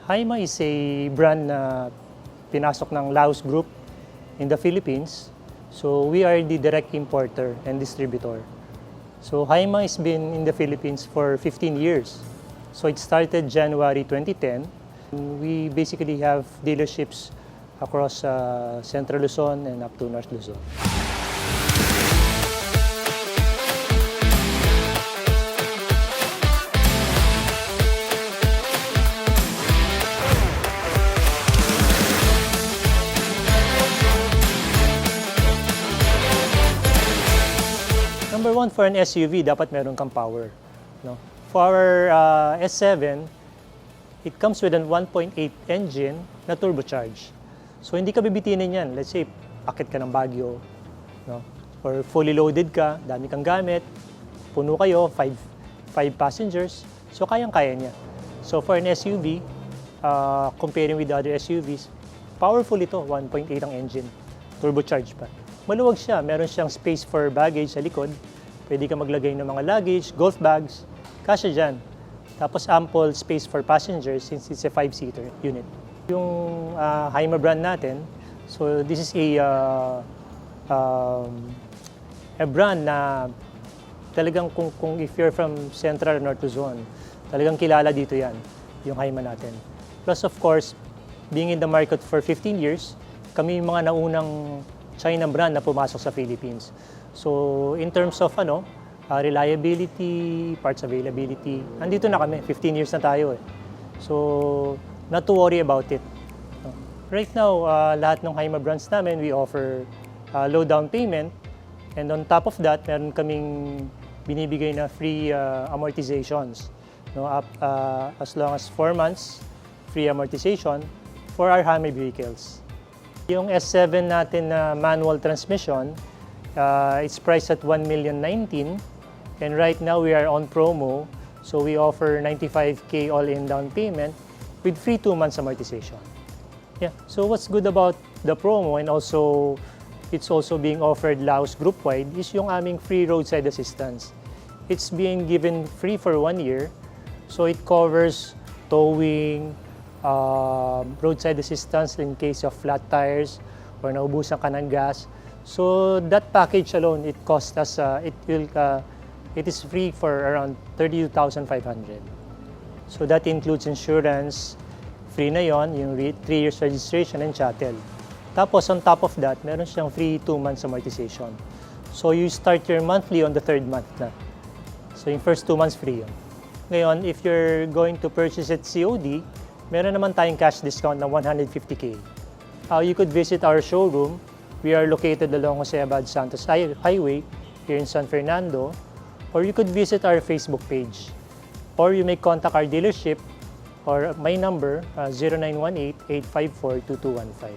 Haima is a brand na pinasok ng Laus Group in the Philippines. So we are the direct importer and distributor. So Haima has been in the Philippines for 15 years. So it started January 2010. We basically have dealerships across Central Luzon and up to North Luzon. Number one, for an SUV, dapat meron kang power. No? For our S7, it comes with a 1.8 engine na turbocharged. So hindi ka bibitinin yan. Let's say, akit ka ng Baguio, no? Or fully loaded ka, dami kang gamit, puno kayo, 5 passengers, so kayang-kaya niya. So for an SUV, comparing with other SUVs, powerful ito, 1.8 ang engine, turbocharged pa. Maluwag siya, meron siyang space for baggage sa likod. Pwede ka maglagay ng mga luggage, golf bags, kasya dyan. Tapos ample space for passengers since it's a 5-seater unit. Yung Haima brand natin, so this is a brand na talagang kung if you're from Central or North Luzon, talagang kilala dito yan, yung Haima natin. Plus of course, being in the market for 15 years, kami yung mga naunang China brand na pumasok sa Philippines. So in terms of reliability, parts availability, andito na kami, 15 years na tayo eh. So not to worry about it. Right now, lahat ng Haima brands namin, we offer low down payment, and on top of that, meron kaming binibigay na free amortizations. No, as long as 4 months, free amortization for our Haima vehicles. Yung S7 natin na manual transmission, it's priced at 1,019,000, and right now we are on promo, so we offer 95K all-in down payment with free 2 months amortization. Yeah. So what's good about the promo, and also it's also being offered Laus group-wide, is yung aming free roadside assistance. It's being given free for 1 year, so it covers towing, roadside assistance in case of flat tires or naubusan ka ng gas. So that package alone, it cost us, it is free for around 32,500. So that includes insurance, free na yon, yung 3 years registration and chattel. Tapos on top of that, meron siyang free 2 months amortization. So you start your monthly on the 3rd month na. So yung first 2 months free yun. Ngayon, if you're going to purchase it COD, meron naman tayong cash discount na 150K. You could visit our showroom. We are located along Jose Abad Santos Highway here in San Fernando. Or you could visit our Facebook page. Or you may contact our dealership or my number, 0918-854-2215.